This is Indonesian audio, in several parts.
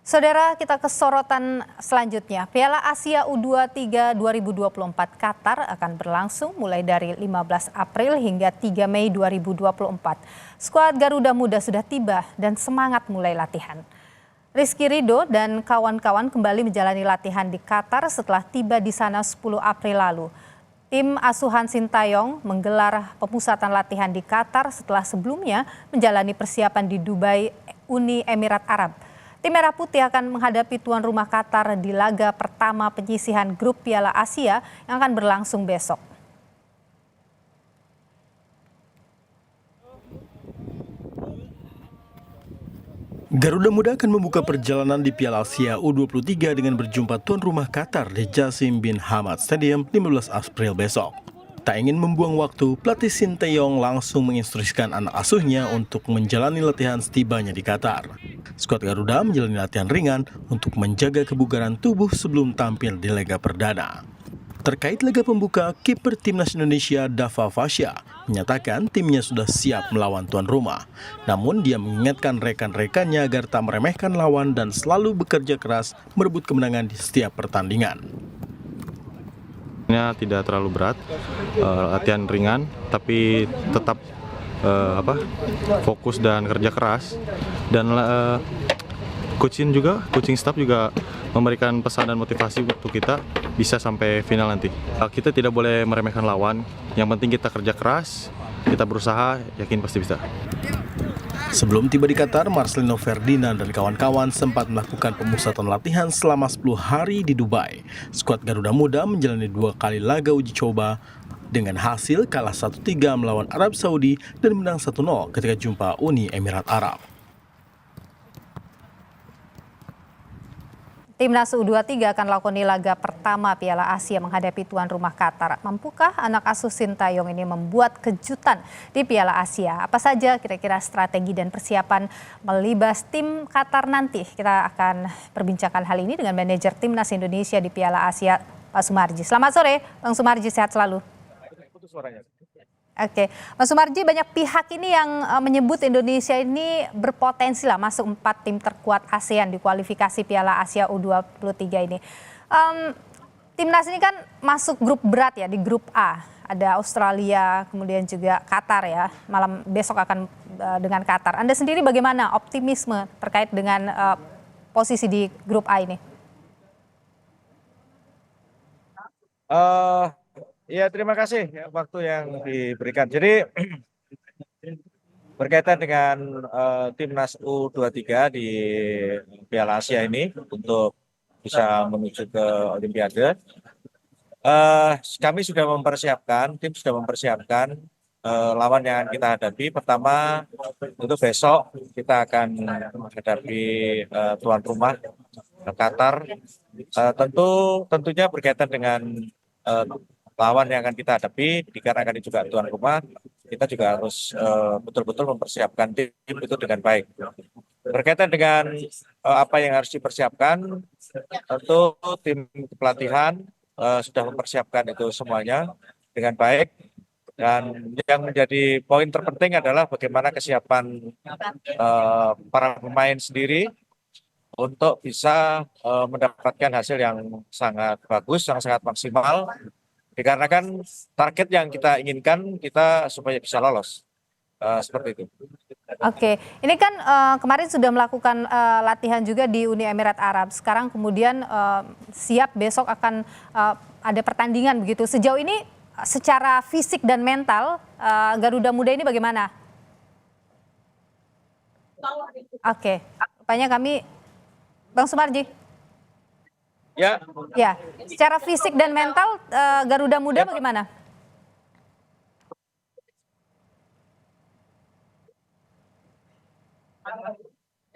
Saudara, kita ke sorotan selanjutnya. Piala Asia U23 2024 Qatar akan berlangsung mulai dari 15 April hingga 3 Mei 2024. Skuad Garuda Muda sudah tiba dan semangat mulai latihan. Rizky Ridho dan kawan-kawan kembali menjalani latihan di Qatar setelah tiba di sana 10 April lalu. Tim asuhan Sintayong menggelar pemusatan latihan di Qatar setelah sebelumnya menjalani persiapan di Dubai, Uni Emirat Arab. Tim Merah Putih akan menghadapi tuan rumah Qatar di laga pertama penyisihan grup Piala Asia yang akan berlangsung besok. Garuda Muda akan membuka perjalanan di Piala Asia U23 dengan berjumpa tuan rumah Qatar di Jassim bin Hamad Stadium 15 April besok. Tak ingin membuang waktu, pelatih Sintayong langsung menginstruksikan anak asuhnya untuk menjalani latihan setibanya di Qatar. Skuad Garuda menjalani latihan ringan untuk menjaga kebugaran tubuh sebelum tampil di laga perdana. Terkait laga pembuka, kiper Timnas Indonesia Dava Fasya menyatakan timnya sudah siap melawan tuan rumah. Namun dia mengingatkan rekan-rekannya agar tak meremehkan lawan dan selalu bekerja keras merebut kemenangan di setiap pertandingan. Tidak terlalu berat, latihan ringan, tapi tetap fokus dan kerja keras. Dan coaching staff juga memberikan pesan dan motivasi untuk kita bisa sampai final nanti. Kita tidak boleh meremehkan lawan, yang penting kita kerja keras, kita berusaha, yakin pasti bisa. Sebelum tiba di Qatar, Marcelino Ferdinand dan kawan-kawan sempat melakukan pemusatan latihan selama 10 hari di Dubai. Skuad Garuda Muda menjalani 2 kali laga uji coba dengan hasil kalah 1-3 melawan Arab Saudi dan menang 1-0 ketika jumpa Uni Emirat Arab. Timnas U23 akan lakoni laga pertama Piala Asia menghadapi tuan rumah Qatar. Mampukah anak asuh Sintayong ini membuat kejutan di Piala Asia? Apa saja kira-kira strategi dan persiapan melibas tim Qatar nanti? Kita akan perbincangkan hal ini dengan manajer Timnas Indonesia di Piala Asia, Pak Sumarji. Selamat sore, Bang Sumarji, sehat selalu. Oke, Mas Sumarji, banyak pihak ini yang menyebut Indonesia ini berpotensi lah masuk 4 tim terkuat ASEAN di kualifikasi Piala Asia U23 ini. Timnas ini kan masuk grup berat ya, di grup A. Ada Australia, kemudian juga Qatar ya. Malam besok akan dengan Qatar. Anda sendiri bagaimana optimisme terkait dengan posisi di grup A ini? Ya, terima kasih waktu yang diberikan. Jadi berkaitan dengan Timnas U23 di Piala Asia ini untuk bisa menuju ke Olimpiade, kami sudah mempersiapkan, tim sudah mempersiapkan lawan yang akan kita hadapi. Pertama, untuk besok kita akan menghadapi tuan rumah Qatar. Tentunya berkaitan dengan lawan yang akan kita hadapi, dikarenakan ini juga tuan rumah, kita juga harus betul-betul mempersiapkan tim itu dengan baik. Berkaitan dengan apa yang harus dipersiapkan, tentu tim pelatihan sudah mempersiapkan itu semuanya dengan baik. Dan yang menjadi poin terpenting adalah bagaimana kesiapan para pemain sendiri untuk bisa mendapatkan hasil yang sangat bagus, yang sangat maksimal. Dikarenakan target yang kita inginkan kita supaya bisa lolos, seperti itu. Oke, ini kan kemarin sudah melakukan latihan juga di Uni Emirat Arab. Sekarang kemudian siap besok akan ada pertandingan begitu. Sejauh ini secara fisik dan mental Garuda Muda ini bagaimana? Oke, rupanya kami, Bang Sumarji. Ya. Ya, secara fisik dan mental Garuda Muda bagaimana?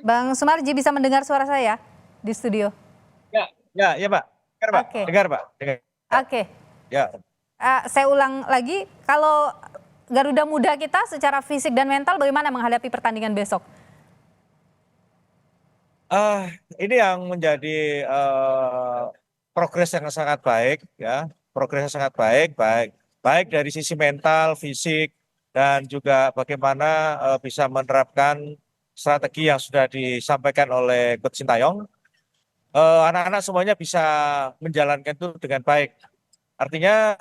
Bang Sumarji, bisa mendengar suara saya di studio? Ya, Pak. Dengar, Pak. Oke. Dengar, Pak. Dengar. Oke. Ya. Saya ulang lagi, kalau Garuda Muda kita secara fisik dan mental bagaimana menghadapi pertandingan besok? Ini yang menjadi progres yang sangat baik, ya. Progresnya sangat baik dari sisi mental, fisik, dan juga bagaimana bisa menerapkan strategi yang sudah disampaikan oleh Coach Sintayong. anak-anak semuanya bisa menjalankan itu dengan baik. Artinya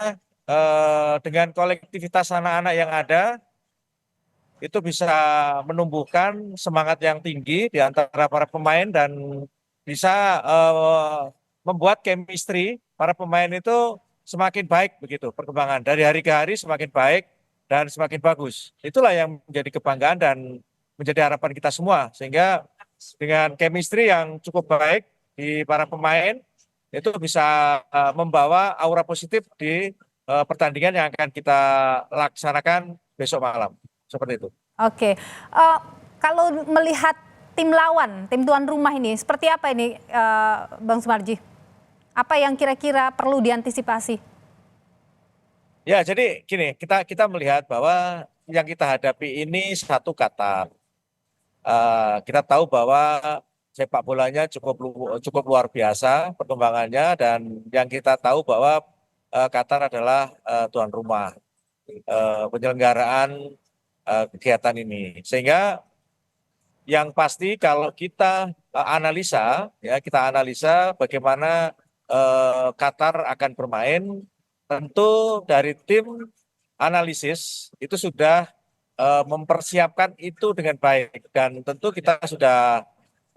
dengan kolektivitas anak-anak yang ada, itu bisa menumbuhkan semangat yang tinggi di antara para pemain dan bisa membuat chemistry para pemain itu semakin baik begitu perkembangan. Dari hari ke hari semakin baik dan semakin bagus. Itulah yang menjadi kebanggaan dan menjadi harapan kita semua. Sehingga dengan chemistry yang cukup baik di para pemain, itu bisa membawa aura positif di pertandingan yang akan kita laksanakan besok malam. Seperti itu. Oke, kalau melihat tim lawan, tim tuan rumah ini, seperti apa ini Bang Sumarji? Apa yang kira-kira perlu diantisipasi? Ya, jadi gini, kita melihat bahwa yang kita hadapi ini satu Qatar. Kita tahu bahwa sepak bolanya cukup luar biasa perkembangannya dan yang kita tahu bahwa Qatar adalah tuan rumah penyelenggaraan kegiatan ini. Sehingga yang pasti kalau kita analisa bagaimana Qatar akan bermain, tentu dari tim analisis itu sudah mempersiapkan itu dengan baik dan tentu kita sudah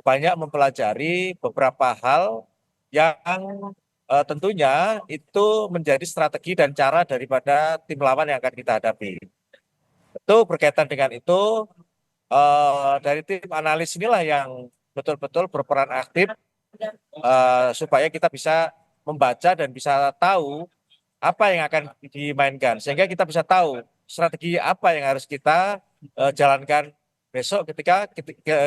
banyak mempelajari beberapa hal yang tentunya itu menjadi strategi dan cara daripada tim lawan yang akan kita hadapi. Itu berkaitan dengan itu dari tim analis inilah yang betul-betul berperan aktif supaya kita bisa membaca dan bisa tahu apa yang akan dimainkan sehingga kita bisa tahu strategi apa yang harus kita jalankan besok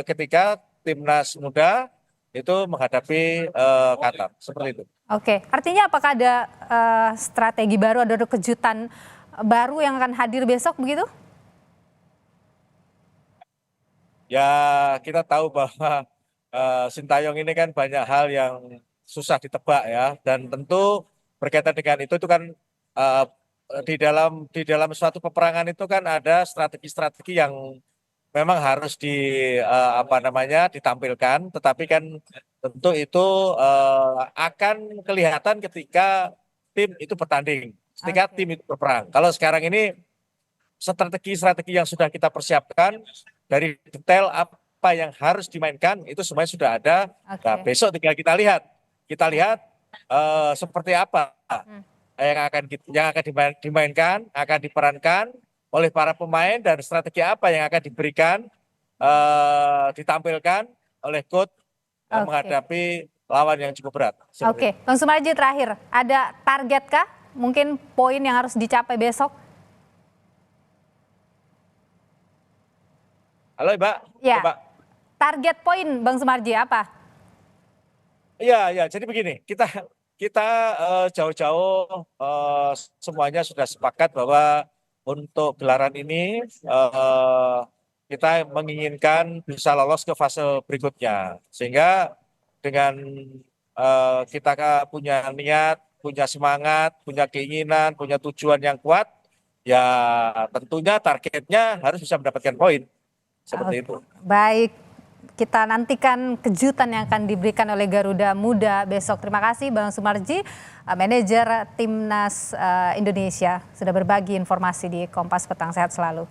ketika timnas muda itu menghadapi Qatar seperti itu. Oke, artinya apakah ada strategi baru, ada kejutan baru yang akan hadir besok begitu? Ya, kita tahu bahwa Sintayong ini kan banyak hal yang susah ditebak ya, dan tentu berkaitan dengan itu kan di dalam suatu peperangan itu kan ada strategi-strategi yang memang harus ditampilkan, tetapi kan tentu itu akan kelihatan ketika tim itu bertanding, ketika tim itu berperang. Kalau sekarang ini strategi-strategi yang sudah kita persiapkan dari detail apa yang harus dimainkan itu semuanya sudah ada. Nah, besok tinggal kita lihat seperti apa yang akan dimainkan, akan diperankan oleh para pemain dan strategi apa yang akan diberikan ditampilkan oleh coach menghadapi lawan yang cukup berat. Oke, Bang Sumarji terakhir, ada target kah? Mungkin poin yang harus dicapai besok? Halo Mbak. Ya. Mbak. Target poin Bang Sumarji apa? Iya, jadi begini, kita jauh-jauh semuanya sudah sepakat bahwa untuk gelaran ini kita menginginkan bisa lolos ke fase berikutnya. Sehingga dengan kita punya niat, punya semangat, punya keinginan, punya tujuan yang kuat, ya tentunya targetnya harus bisa mendapatkan poin. Seperti itu. Baik, kita nantikan kejutan yang akan diberikan oleh Garuda Muda besok. Terima kasih Bang Sumarji, manajer Timnas Indonesia, sudah berbagi informasi di Kompas Petang. Sehat selalu.